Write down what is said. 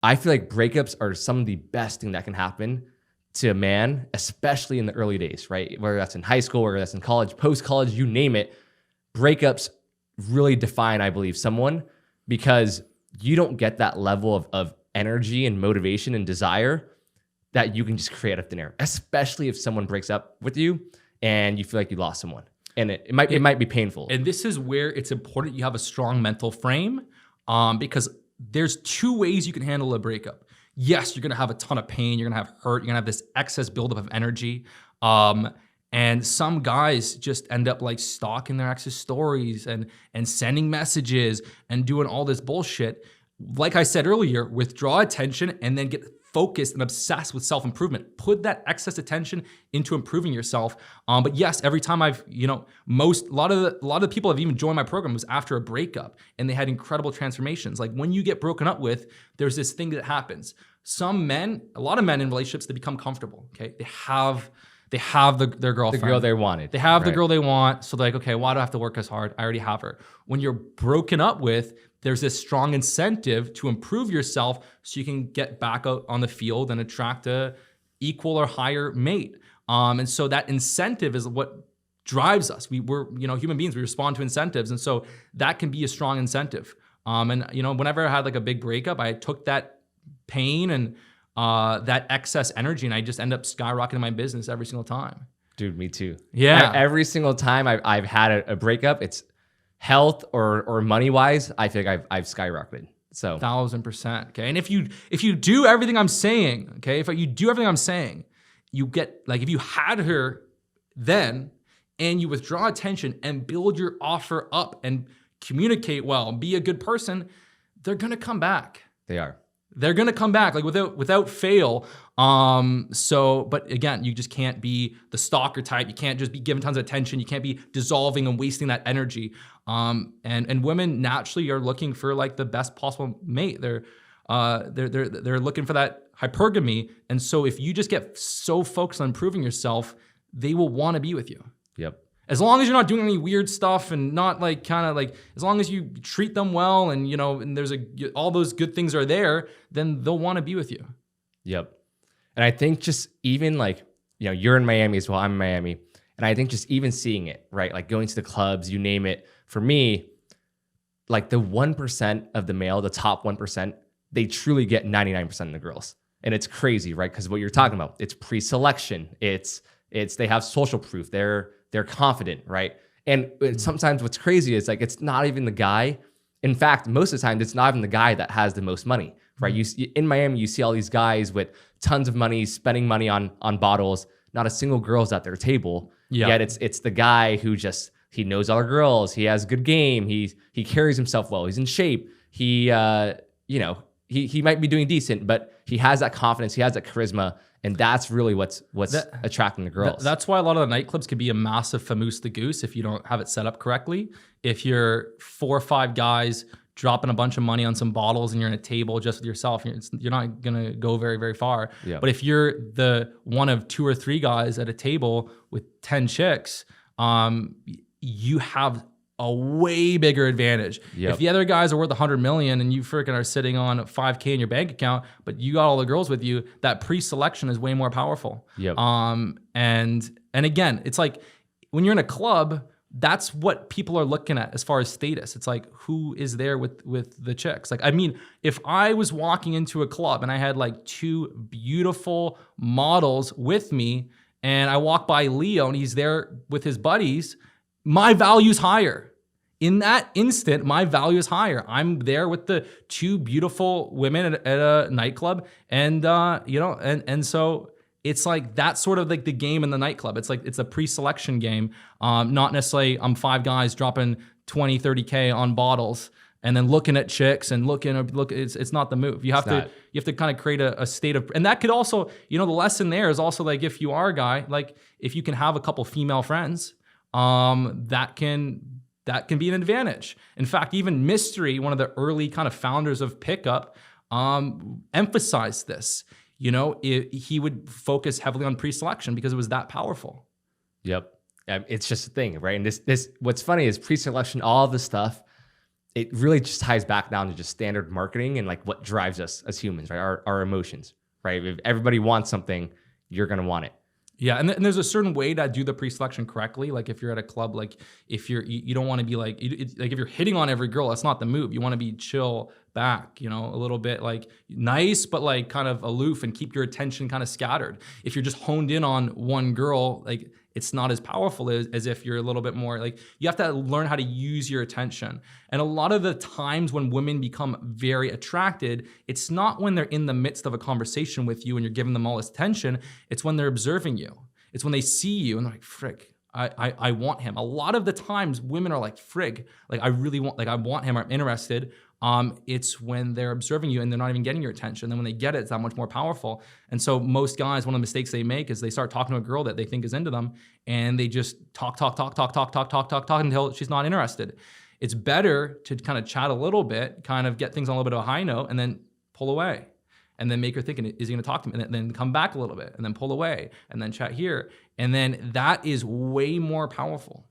I feel like breakups are some of the best thing that can happen to a man, especially in the early days, right? Whether that's in high school, whether that's in college, post-college, you name it. Breakups really define, I believe, someone, because you don't get that level of energy and motivation and desire that you can just create out of thin air, especially if someone breaks up with you and you feel like you lost someone. And it might be painful. And this is where it's important you have a strong mental frame, because there's two ways you can handle a breakup. Yes, you're gonna have a ton of pain, you're gonna have hurt, you're gonna have this excess buildup of energy. And some guys just end up like stalking their ex's stories and sending messages and doing all this bullshit. Like I said earlier, withdraw attention and then get focused and obsessed with self-improvement. Put that excess attention into improving yourself. But yes, every time I've, a lot of the people have even joined my program was after a breakup and they had incredible transformations. Like when you get broken up with, there's this thing that happens. Some men, a lot of men in relationships, they become comfortable. Okay, they have their girlfriend. The girl they wanted. They have the girl they want. So they're like, okay, why do I have to work as hard? I already have her. When you're broken up with, there's this strong incentive to improve yourself so you can get back out on the field and attract a equal or higher mate. And so that incentive is what drives us. We're human beings, we respond to incentives. And so that can be a strong incentive. Whenever I had like a big breakup, I took that pain and that excess energy and I just end up skyrocketing my business every single time. Dude, me too. Yeah. Every single time I've had a breakup, it's health or money wise, I feel like I've skyrocketed. So 1000%. Okay. And if you do everything I'm saying, okay, if you do everything I'm saying, you get like, if you had her then and you withdraw attention and build your offer up and communicate well and be a good person, they're gonna come back. They're gonna come back like without fail. But again, you just can't be the stalker type. You can't just be giving tons of attention. You can't be dissolving and wasting that energy. And women naturally are looking for like the best possible mate. They're looking for that hypergamy. And so if you just get so focused on improving yourself, they will want to be with you. Yep. As long as you're not doing any weird stuff and not like kind of like, as long as you treat them well and and there's all those good things are there, then they'll want to be with you. Yep. And I think just even like, you're in Miami as well, I'm in Miami. And I think just even seeing it, right? Like going to the clubs, you name it. For me, like the 1% of the male, the top 1%, they truly get 99% of the girls. And it's crazy, right? Because what you're talking about, it's pre-selection. It's they have social proof. They're confident, right? And sometimes what's crazy is like, it's not even the guy. In fact, most of the time, it's not even the guy that has the most money, right? In Miami, you see all these guys with tons of money, spending money on bottles. Not a single girl's at their table. Yeah. Yet it's the guy who he knows all the girls. He has good game. He carries himself well. He's in shape. He might be doing decent, but he has that confidence. He has that charisma. And that's really what's attracting the girls. That's why a lot of the nightclubs can be a massive famous the goose if you don't have it set up correctly. If you're 4 or 5 guys dropping a bunch of money on some bottles and you're in a table just with yourself, you're not gonna go very, very far. Yeah. But if you're the one of 2 or 3 guys at a table with 10 chicks, you have a way bigger advantage. Yep. If the other guys are worth 100 million and you freaking are sitting on 5K in your bank account, but you got all the girls with you, that pre-selection is way more powerful. Yep. And again, it's like when you're in a club, that's what people are looking at as far as status. It's like, who is there with the chicks? Like, I mean, if I was walking into a club and I had like 2 beautiful models with me and I walk by Leo and he's there with his buddies, my value's higher. In that instant, my value is higher. I'm there with the 2 beautiful women at a nightclub, and so it's like that's sort of like the game in the nightclub. It's like it's a pre-selection game, not necessarily I'm 5 guys dropping 20, 30K on bottles and then looking at chicks and look. It's not the move. You have to kind of create a state of, and that could also, the lesson there is also like if you are a guy, like if you can have a couple female friends, that can be an advantage. In fact, even Mystery, one of the early kind of founders of Pickup, emphasized this. He would focus heavily on pre-selection because it was that powerful. Yep. It's just a thing, right? And this what's funny is pre-selection, all the stuff, it really just ties back down to just standard marketing and like what drives us as humans, right? Our emotions, right? If everybody wants something, you're going to want it. Yeah, and there's a certain way to do the pre-selection correctly. Like if you're at a club, like if you don't want to be like like if you're hitting on every girl, that's not the move. You want to be chill back, a little bit like nice, but like kind of aloof and keep your attention kind of scattered. If you're just honed in on one girl, like it's not as powerful as if you're a little bit more like you have to learn how to use your attention. And a lot of the times when women become very attracted, it's not when they're in the midst of a conversation with you and you're giving them all this attention. It's when they're observing you. It's when they see you and they're like, frick, I want him. A lot of the times women are like, frig, like I really want, like I want him, I'm interested. It's when they're observing you and they're not even getting your attention. Then when they get it, it's that much more powerful. And so most guys, one of the mistakes they make is they start talking to a girl that they think is into them and they just talk until she's not interested. It's better to kind of chat a little bit, kind of get things on a little bit of a high note and then pull away. And then make her thinking, is he gonna talk to me? And then come back a little bit and then pull away and then chat here. And then that is way more powerful.